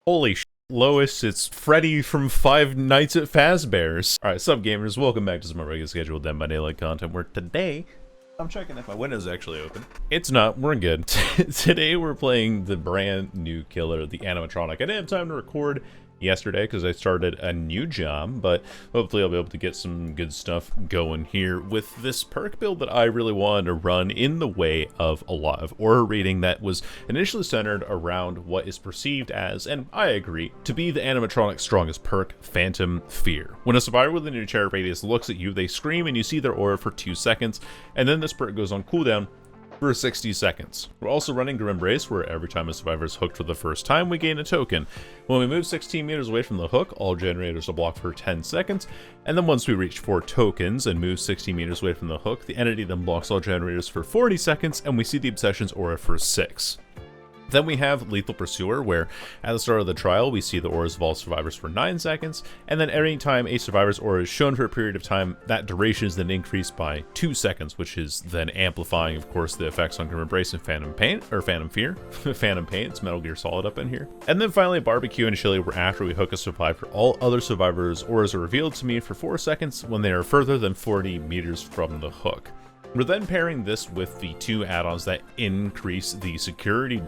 Holy sh*, Lois, it's Freddy from Five Nights at Fazbear's. Alright, sup gamers, welcome back to some more regular scheduled Dead by Daylight content, where today, I'm checking if my window's actually open. It's not, we're good. Today we're playing the brand new killer, the animatronic. I didn't have time to record yesterday because I started a new job, but hopefully I'll be able to get some good stuff going here with this perk build that I really wanted to run in the way of a lot of aura reading that was initially centered around what is perceived as, and I agree, to be the animatronic's strongest perk, Phantom Fear. When a survivor within your terror radius looks at you, they scream and you see their aura for 2 seconds, and then this perk goes on cooldown for 60 seconds. We're also running Grim Embrace, where every time a survivor is hooked for the first time, we gain a token. When we move 16 meters away from the hook, all generators are blocked for 10 seconds, and then once we reach 4 tokens and move 60 meters away from the hook, the entity then blocks all generators for 40 seconds, and we see the Obsession's aura for 6. Then we have Lethal Pursuer, where at the start of the trial, we see the auras of all survivors for 9 seconds, and then every time a survivor's aura is shown for a period of time, that duration is then increased by 2 seconds, which is then amplifying, of course, the effects on Grim Embrace and Phantom Pain, or Phantom Fear. Phantom Pain, it's Metal Gear Solid up in here. And then finally, Barbecue and Chili, where after we hook a survivor, all other survivors' auras are revealed to me for 4 seconds when they are further than 40 meters from the hook. We're then pairing this with the 2 add-ons that increase the security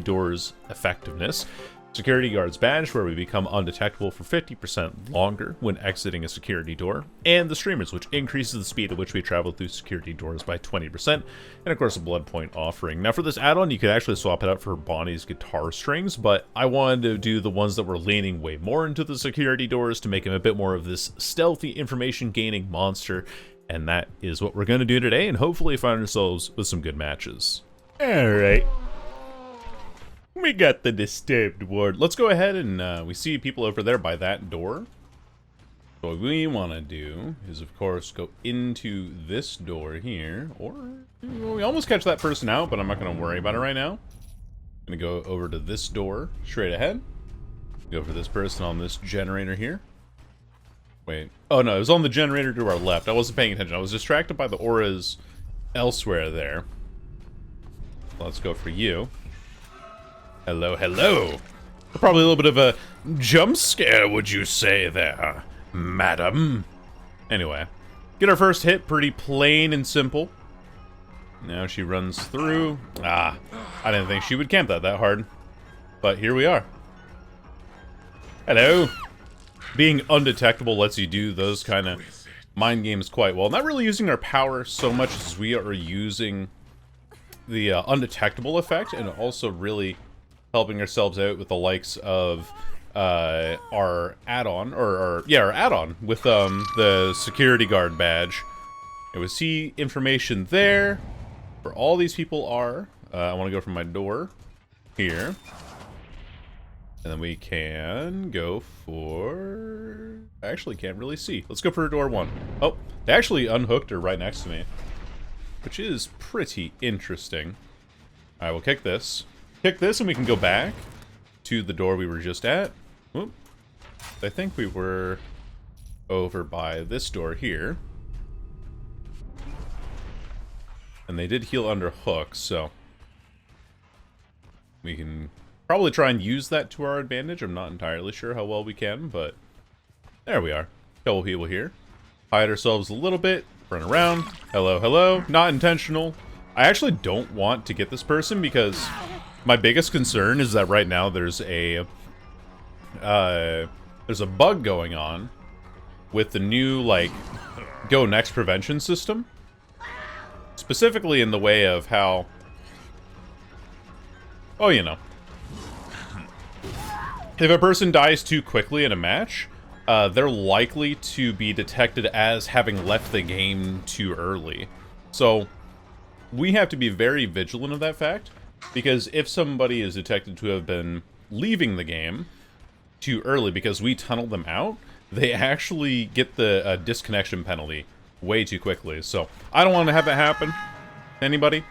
door's effectiveness. Security Guard's Badge, where we become undetectable for 50% longer when exiting a security door, and the Streamers, which increases the speed at which we travel through security doors by 20%, and of course a Blood Point offering. Now for this add-on, you could actually swap it out for Bonnie's guitar strings, but I wanted to do the ones that were leaning way more into the security doors to make him a bit more of this stealthy information gaining monster. And that is what we're going to do today, and hopefully find ourselves with some good matches. Alright. We got the Disturbed Ward. Let's go ahead and we see people over there by that door. So what we want to do is, of course, go into this door here. Or, we almost catch that person out, but I'm not going to worry about it right now. I'm going to go over to this door, straight ahead. Go for this person on this generator here. Wait. Oh no, it was on the generator to our left. I wasn't paying attention. I was distracted by the auras elsewhere there. Let's go for you. Hello, hello. Probably a little bit of a jump scare, would you say there, madam? Anyway, get our first hit pretty plain and simple. Now she runs through. I didn't think she would camp that hard. But here we are. Hello. Being undetectable lets you do those kind of mind games quite well. Not really using our power so much as we are using the undetectable effect, and also really helping ourselves out with the likes of our add-on, our add-on with the security guard badge. And we see information there where all these people are. I want to go from my door here. And then we can go for... I actually can't really see. Let's go for door 1. Oh, they actually unhooked her right next to me, which is pretty interesting. Alright, we'll kick this. Kick this and we can go back to the door we were just at. Whoop. I think we were over by this door here. And they did heal under hook, so... we can... probably try and use that to our advantage. I'm not entirely sure how well we can, but there we are. Couple people here. Hide ourselves a little bit. Run around. Hello, hello. Not intentional. I actually don't want to get this person because my biggest concern is that right now there's a bug going on with the new like Go Next prevention system. Specifically in the way of how, oh, you know. If a person dies too quickly in a match, they're likely to be detected as having left the game too early. So, we have to be very vigilant of that fact, because if somebody is detected to have been leaving the game too early because we tunneled them out, they actually get the disconnection penalty way too quickly. So, I don't want to have that happen. Anybody?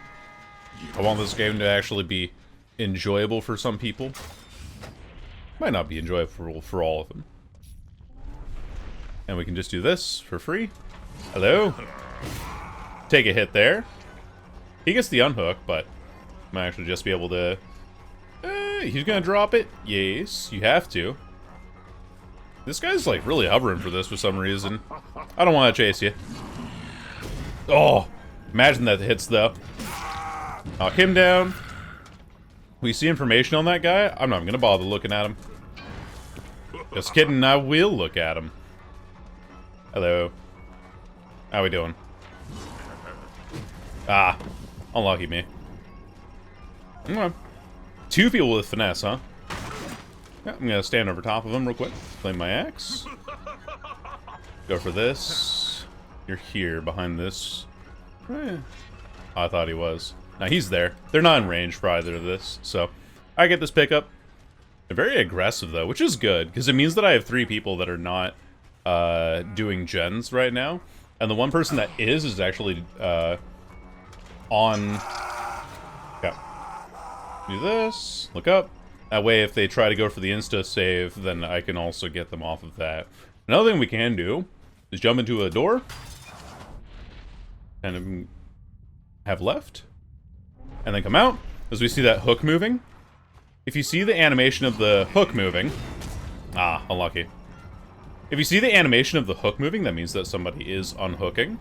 I want this game to actually be enjoyable for some people. Might not be enjoyable for all of them. And we can just do this for free. Hello? Take a hit there. He gets the unhook, but might actually just be able to He's gonna drop it. Yes, you have to. This guy's like really hovering for this for some reason. I don't want to chase you. Oh, imagine that hits though. Knock him down. We see information on that guy. I'm not gonna bother looking at him. Just kidding, I will look at him. Hello. How we doing? Ah, unlucky me. Okay. 2 people with finesse, huh? Yeah, I'm gonna stand over top of him real quick. Claim my axe. Go for this. You're here, behind this. Oh, I thought he was. Now he's there. They're not in range for either of this, so I get this pickup. They're very aggressive though, which is good, because it means that I have 3 people that are not doing gens right now. And the one person that is actually on... Okay. Do this, look up. That way, if they try to go for the insta-save, then I can also get them off of that. Another thing we can do is jump into a door. And have left. And then come out, as we see that hook moving. If you see the animation of the hook moving... Ah, unlucky. If you see the animation of the hook moving, that means that somebody is unhooking.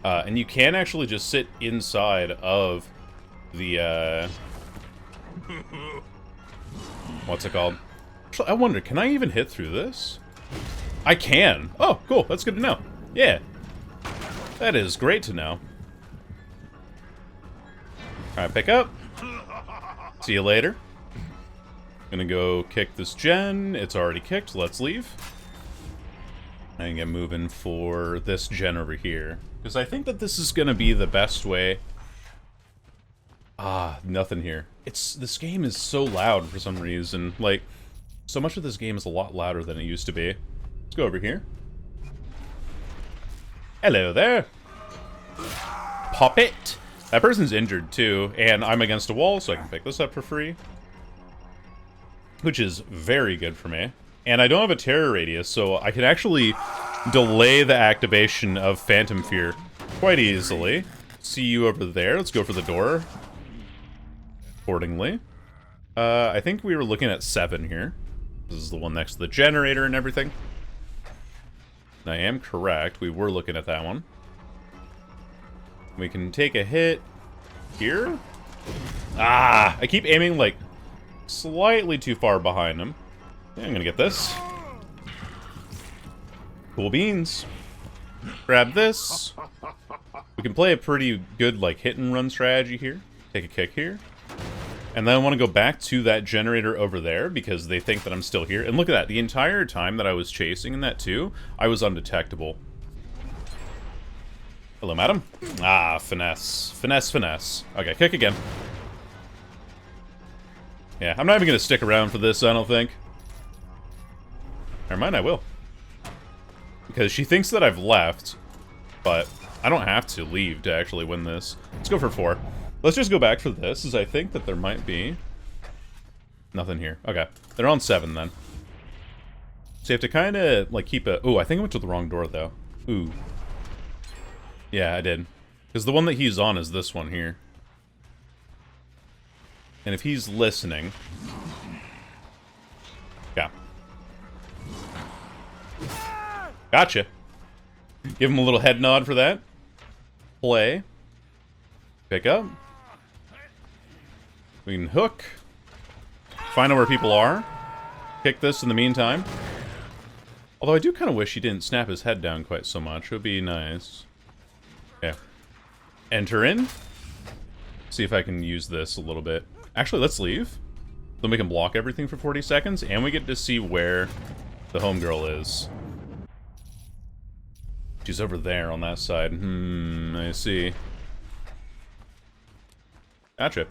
And you can actually just sit inside of the... What's it called? Actually, I wonder, can I even hit through this? I can. Oh, cool. That's good to know. Yeah. That is great to know. Alright, pick up. See you later. Gonna go kick this gen. It's already kicked. Let's leave. I can get moving for this gen over here. Because I think that this is gonna be the best way. Ah, nothing here. This game is so loud for some reason. Like, so much of this game is a lot louder than it used to be. Let's go over here. Hello there. Pop it. That person's injured too, and I'm against a wall, so I can pick this up for free. Which is very good for me. And I don't have a terror radius, so I can actually delay the activation of Phantom Fear quite easily. See you over there. Let's go for the door. Accordingly. I think we were looking at 7 here. This is the one next to the generator and everything. I am correct. We were looking at that one. We can take a hit here. Ah! I keep aiming, like, slightly too far behind him. Yeah, I'm gonna get this. Cool beans. Grab this. We can play a pretty good, like, hit and run strategy here. Take a kick here. And then I want to go back to that generator over there because they think that I'm still here. And look at that. The entire time that I was chasing in that too, I was undetectable. Hello, madam. Ah, finesse. Finesse, finesse. Okay, kick again. Yeah, I'm not even going to stick around for this, I don't think. Never mind, I will. Because she thinks that I've left, but I don't have to leave to actually win this. Let's go for 4. Let's just go back for this, as I think that there might be... Nothing here. Okay. They're on 7, then. So you have to kind of, like, keep a... Ooh, I think I went to the wrong door, though. Ooh. Yeah, I did. Because the one that he's on is this one here. And if he's listening... Yeah. Gotcha. Give him a little head nod for that. Play. Pick up. We can hook. Find out where people are. Kick this in the meantime. Although I do kind of wish he didn't snap his head down quite so much. It would be nice. Yeah. Enter in. See if I can use this a little bit. Actually, let's leave. Then we can block everything for 40 seconds. And we get to see where the homegirl is. She's over there on that side. I see. Gotcha.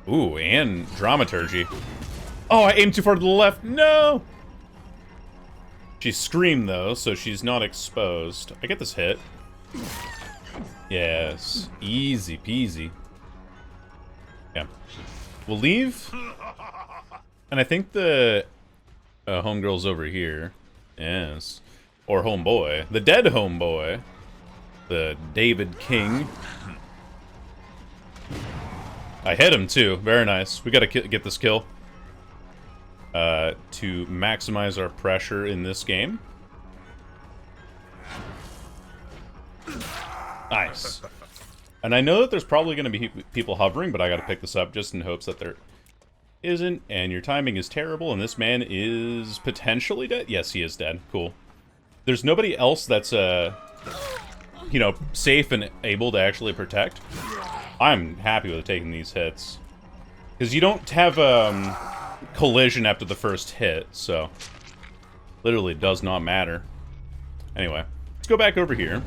Ooh, and dramaturgy. Oh, I aimed too far to the left. No! She screamed, though, so she's not exposed. I get this hit. Yes. Easy peasy. Yeah. We'll leave. And I think the homegirl's over here. Yes. Or homeboy. The dead homeboy. The David King. I hit him too. Very nice. We gotta get this kill. To maximize our pressure in this game. Nice. And I know that there's probably going to be people hovering, but I got to pick this up just in hopes that there isn't. And your timing is terrible, and this man is potentially dead. Yes, he is dead. Cool. There's nobody else that's, you know, safe and able to actually protect. I'm happy with taking these hits. Because you don't have, collision after the first hit, so literally does not matter. Anyway, let's go back over here.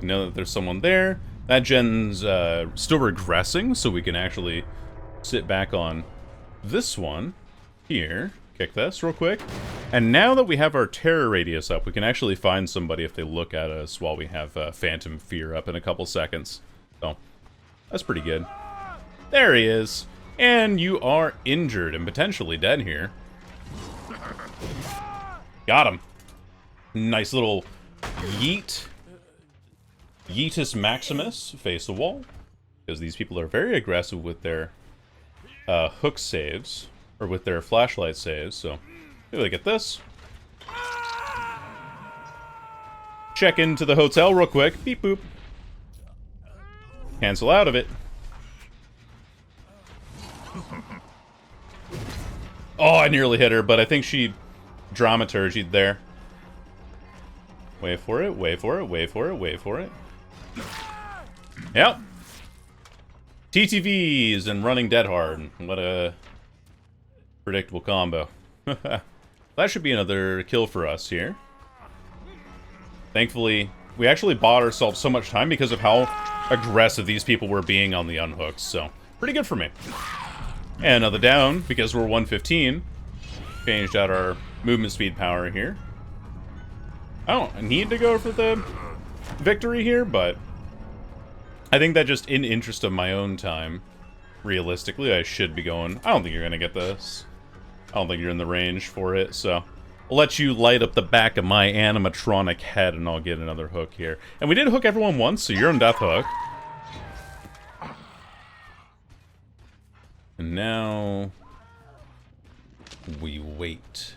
I know that there's someone there. That gen's still regressing, so we can actually sit back on this one here. Kick this real quick. And now that we have our terror radius up, we can actually find somebody if they look at us while we have Phantom Fear up in a couple seconds. So, that's pretty good. There he is. And you are injured and potentially dead here. Got him. Nice little yeet. Yeetus Maximus. Face the wall. Because these people are very aggressive with their hook saves. Or with their flashlight saves. So, maybe get this. Check into the hotel real quick. Beep boop. Cancel out of it. Oh, I nearly hit her, but I think she dramaturgied there. Wait for it, wait for it, wait for it, wait for it. Yep. TTVs and running dead hard. What a predictable combo. That should be another kill for us here. Thankfully, we actually bought ourselves so much time because of how aggressive these people were being on the unhooks, so pretty good for me. And another down, because we're 115. Changed out our movement speed power here. I don't need to go for the victory here, but I think that just in interest of my own time, realistically, I should be going. I don't think you're going to get this. I don't think you're in the range for it, so I'll let you light up the back of my animatronic head and I'll get another hook here. And we did hook everyone once, so you're on death hook. And now we wait.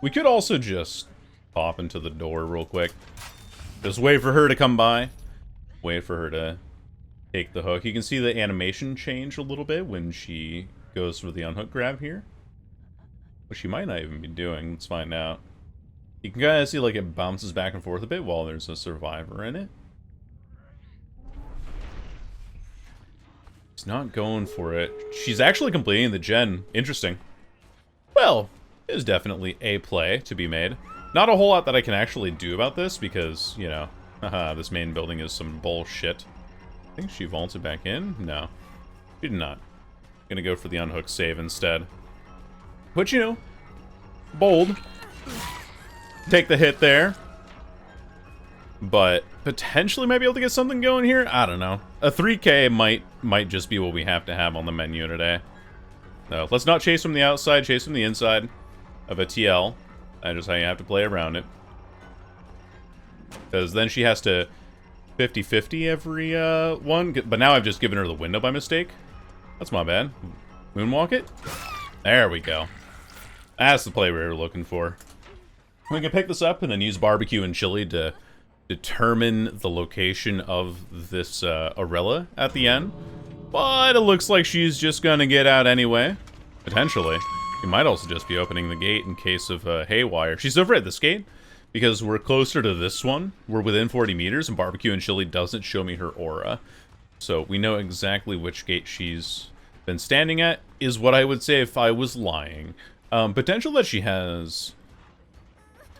We could also just pop into the door real quick. Just wait for her to come by. Wait for her to take the hook. You can see the animation change a little bit when she goes for the unhook grab here. Which she might not even be doing. Let's find out. You can kind of see like it bounces back and forth a bit while there's a survivor in it. She's not going for it. She's actually completing the gen. Interesting. Well, there's definitely a play to be made. Not a whole lot that I can actually do about this because, you know, this main building is some bullshit. I think she vaulted back in? No. She did not. Gonna go for the unhook save instead. But, you know, bold. Take the hit there. But potentially might be able to get something going here. I don't know. A 3K might just be what we have to have on the menu today. No, let's not chase from the outside, chase from the inside of a TL. That's just how you have to play around it. Because then she has to 50-50 every one. But now I've just given her the window by mistake. That's my bad. Moonwalk it. There we go. That's the play we were looking for. We can pick this up and then use barbecue and chili to determine the location of this Arella at the end. But it looks like she's just gonna get out anyway. Potentially. She might also just be opening the gate in case of haywire. She's over at this gate because we're closer to this one. We're within 40 meters and barbecue and chili doesn't show me her aura. So we know exactly which gate she's been standing at, is what I would say if I was lying. Potential that she has...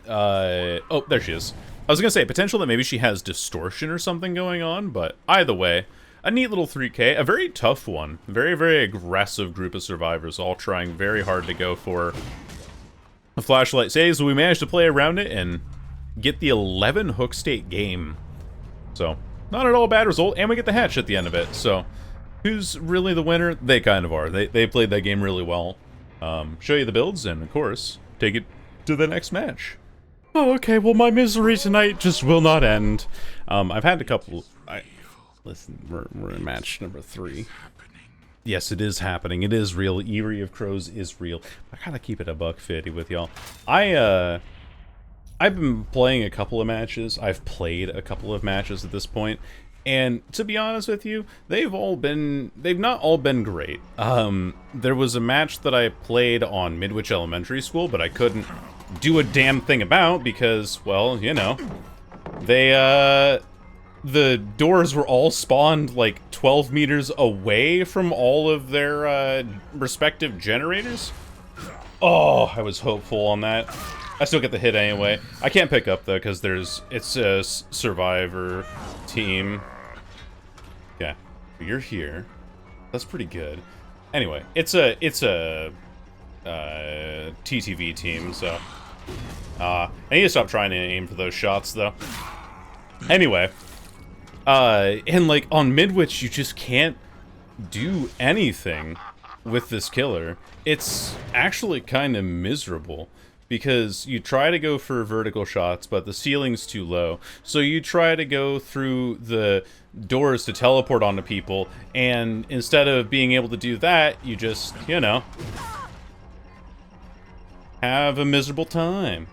oh, there she is. I was gonna say, potential that maybe she has distortion or something going on, but either way, a neat little 3K, a very tough one. Very, very aggressive group of survivors, all trying very hard to go for a flashlight saves. We managed to play around it and get the 11 hook state game. So, not at all a bad result, and we get the hatch at the end of it. So, who's really the winner? They kind of are. They played that game really well. Show you the builds, and of course, take it to the next match. Oh, okay, well, my misery tonight just will not end. I've had a couple... Listen, we're in match number 3. Yes, it is happening. It is real. Eyrie of Crows is real. I gotta keep it a $1.50 with y'all. I've been playing a couple of matches. I've played a couple of matches at this point. And to be honest with you, they've not all been great. There was a match that I played on Midwich Elementary School, but I couldn't do a damn thing about because, well, you know, the doors were all spawned like 12 meters away from all of their respective generators. Oh, I was hopeful on that. I still get the hit anyway. I can't pick up though because it's a survivor team. Yeah, you're here. That's pretty good. Anyway, it's a TTV team, so I need to stop trying to aim for those shots though. Anyway. And like on Midwich, you just can't do anything with this killer. It's actually kind of miserable because you try to go for vertical shots, but the ceiling's too low. So you try to go through the doors to teleport onto people, and instead of being able to do that, you just, you know, have a miserable time.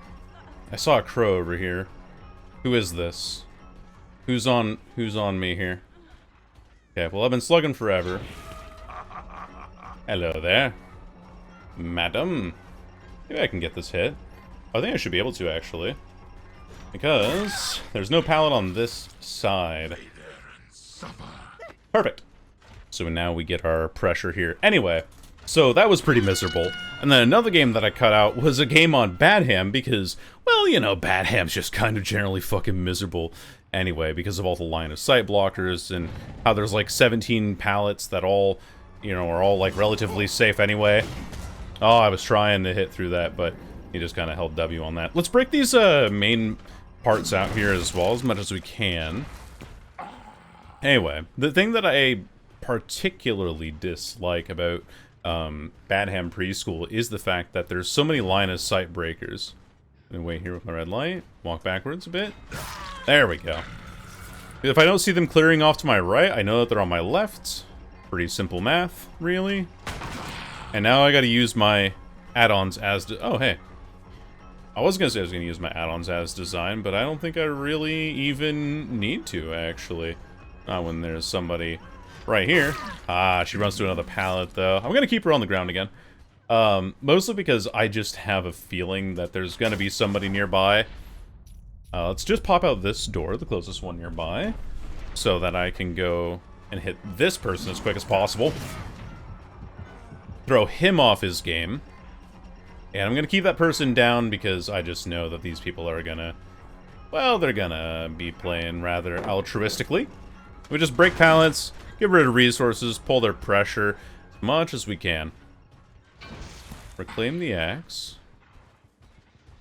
I saw a crow over here. Who is this? Who's on me here? Okay, well, I've been slugging forever. Hello there. Madam. Maybe I can get this hit. I think I should be able to, actually. Because there's no pallet on this side. Perfect. So now we get our pressure here. Anyway, so that was pretty miserable. And then another game that I cut out was a game on Badham because, well, you know, Badham's just kind of generally fucking miserable anyway because of all the line of sight blockers and how there's like 17 pallets that all, you know, are all like relatively safe anyway. Oh, I was trying to hit through that, but he just kind of held W on that. Let's break these main parts out here as well, as much as we can. Anyway, the thing that I particularly dislike about Badham Preschool is the fact that there's so many line of sight breakers. I'm gonna wait here with my red light, walk backwards a bit. There we go. If I don't see them clearing off to my right, I know that they're on my left. Pretty simple math, really. And now I gotta use my add-ons as... Oh, hey. I was gonna say I was gonna use my add-ons as design, but I don't think I really even need to, actually. Not when there's somebody right here. Ah, she runs to another pallet, though. I'm gonna keep her on the ground again. Mostly because I just have a feeling that there's gonna be somebody nearby. Let's just pop out this door, the closest one nearby, so that I can go and hit this person as quick as possible. Throw him off his game. And I'm gonna keep that person down because I just know that these people are gonna... Well, they're gonna be playing rather altruistically. We just break pallets, get rid of resources, pull their pressure as much as we can. Reclaim the axe.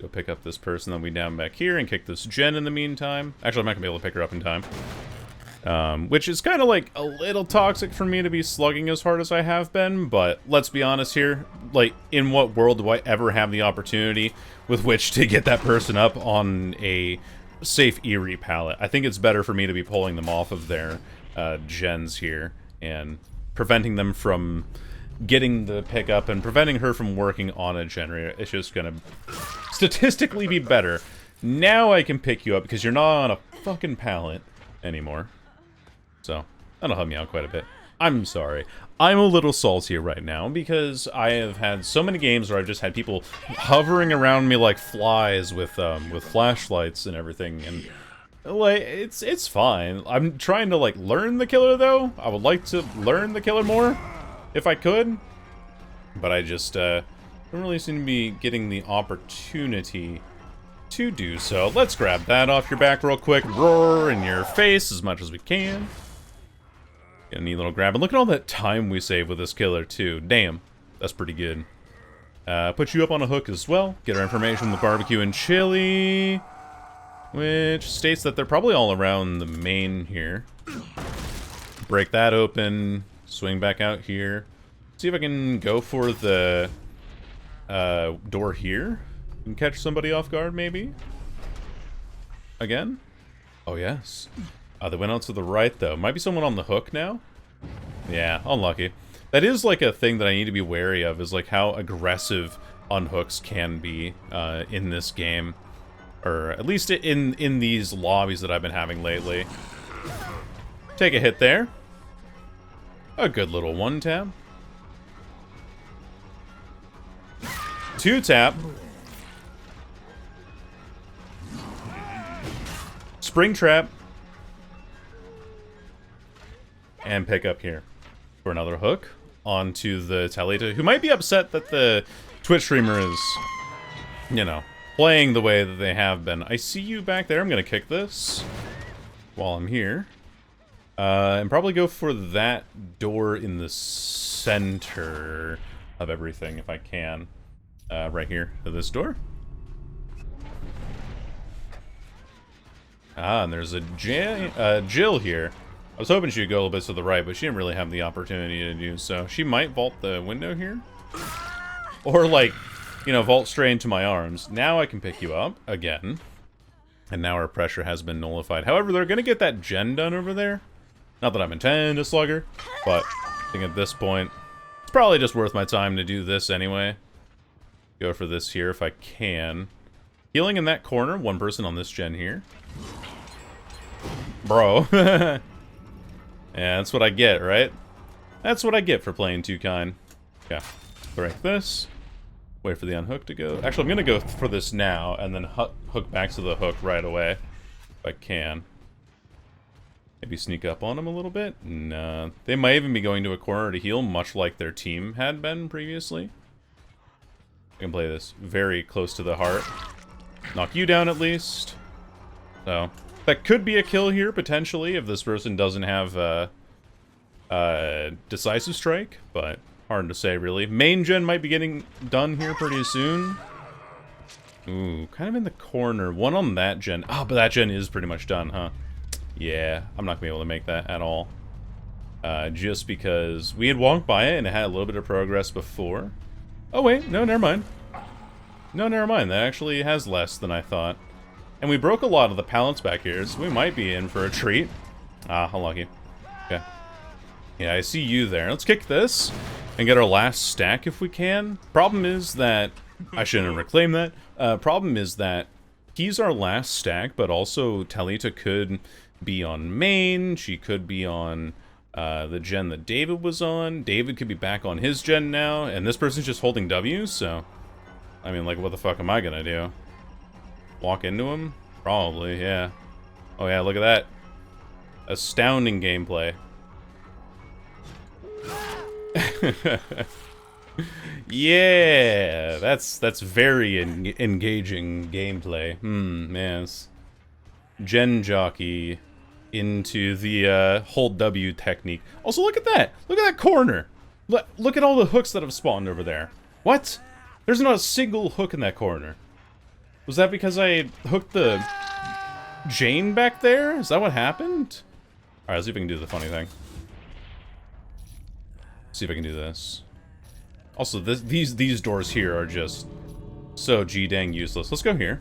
Go pick up this person that we down back here and kick this gen in the meantime. Actually, I'm not gonna be able to pick her up in time. Which is kind of like a little toxic for me to be slugging as hard as I have been, but let's be honest here, like, in what world do I ever have the opportunity with which to get that person up on a safe Eyrie pallet? I think it's better for me to be pulling them off of their gens here and preventing them from getting the pickup and preventing her from working on a generator. It's just gonna statistically be better. Now I can pick you up because you're not on a fucking pallet anymore. So, that'll help me out quite a bit. I'm sorry. I'm a little salty right now because I have had so many games where I've just had people hovering around me like flies with flashlights and everything, and like it's fine. I'm trying to like learn the killer though. I would like to learn the killer more if I could, but I just don't really seem to be getting the opportunity to do so. Let's grab that off your back real quick. Roar in your face as much as we can. Get a neat little grab. And look at all that time we save with this killer, too. Damn. That's pretty good. Put you up on a hook as well. Get our information with barbecue and chili, which states that they're probably all around the main here. Break that open. Swing back out here. See if I can go for the door here. And catch somebody off guard, maybe? Again? Oh, yes. They went out to the right, though. Might be someone on the hook now? Yeah, unlucky. That is like a thing that I need to be wary of, is like how aggressive unhooks can be in this game. Or at least in these lobbies that I've been having lately. Take a hit there. A good little 1-tap. 2-tap. Springtrap. And pick up here for another hook onto the Talita, who might be upset that the Twitch streamer is, you know, playing the way that they have been. I see you back there. I'm going to kick this while I'm here. And probably go for that door in the center of everything if I can. Right here, this door. Ah, and there's a Jill here. I was hoping she'd go a little bit to the right, but she didn't really have the opportunity to do so. She might vault the window here. Or, like, you know, vault straight into my arms. Now I can pick you up again. And now our pressure has been nullified. However, they're going to get that gen done over there. Not that I'm intending to slug her, but I think at this point, it's probably just worth my time to do this anyway. Go for this here if I can. Healing in that corner, one person on this gen here. Bro. Yeah, that's what I get, right? That's what I get for playing too kind. Okay, break this. Wait for the unhook to go. Actually, I'm going to go for this now, and then hook back to the hook right away. If I can. Maybe sneak up on them a little bit. Nah. They might even be going to a corner to heal, much like their team had been previously. I can play this very close to the heart. Knock you down at least. So, that could be a kill here, potentially, if this person doesn't have Decisive Strike, but hard to say, really. Main gen might be getting done here pretty soon. Ooh, kind of in the corner. One on that gen. Oh, but that gen is pretty much done, huh? Yeah, I'm not going to be able to make that at all. Just because we had walked by it and it had a little bit of progress before. Oh, wait. No, never mind. No, never mind. That actually has less than I thought. And we broke a lot of the pallets back here, so we might be in for a treat. Ah, how lucky. Okay. Yeah, I see you there. Let's kick this and get our last stack if we can. Problem is that... I shouldn't reclaim that. Problem is that he's our last stack, but also Talita could be on main. She could be on the gen that David was on. David could be back on his gen now, and this person's just holding W, so... I mean, like, what the fuck am I gonna do? Walk into him? Probably, yeah. Oh yeah, look at that. Astounding gameplay. Yeah, that's very engaging gameplay. Yes. Gen jockey into the hold W technique. Also, look at that. Look at that corner. Look at all the hooks that have spawned over there. What? There's not a single hook in that corner. Was that because I hooked the Jane back there? Is that what happened? Alright, let's see if I can do the funny thing. See if I can do this. Also, these doors here are just so g-dang useless. Let's go here.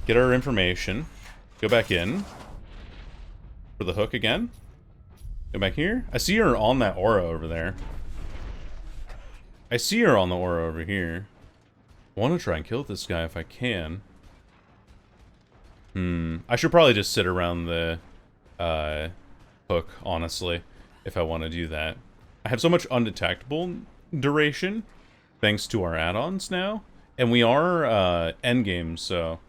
Get our information. Go back in. For the hook again. Go back here. I see her on that aura over there. I see her on the aura over here. I want to try and kill this guy if I can. I should probably just sit around the hook, honestly, if I want to do that. I have so much undetectable duration, thanks to our add-ons now. And we are endgame, so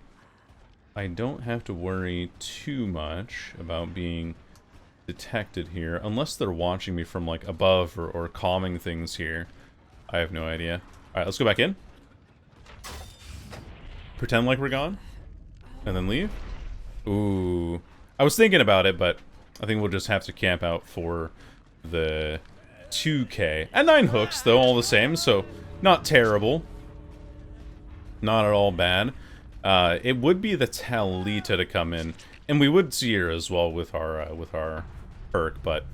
I don't have to worry too much about being detected here. Unless they're watching me from, like, above or calming things here. I have no idea. Alright, let's go back in. Pretend like we're gone. And then leave. Ooh. I was thinking about it, but I think we'll just have to camp out for the 2K. And 9 hooks, though, all the same, so not terrible. Not at all bad. It would be the Talita to come in. And we would see her as well with our perk, but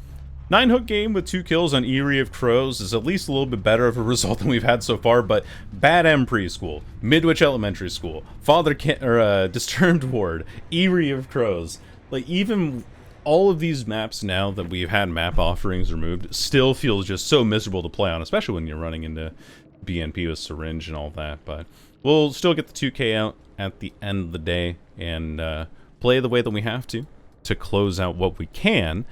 9 hook game with 2 kills on Eyrie of Crows is at least a little bit better of a result than we've had so far, but Bad M Preschool, Midwich Elementary School, Disturbed Ward, Eyrie of Crows, like, even all of these maps now that we've had map offerings removed still feels just so miserable to play on, especially when you're running into BNP with Syringe and all that. But we'll still get the 2K out at the end of the day and play the way that we have to close out what we can.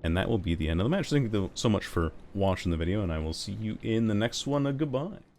And that will be the end of the match. Thank you so much for watching the video, and I will see you in the next one. Goodbye.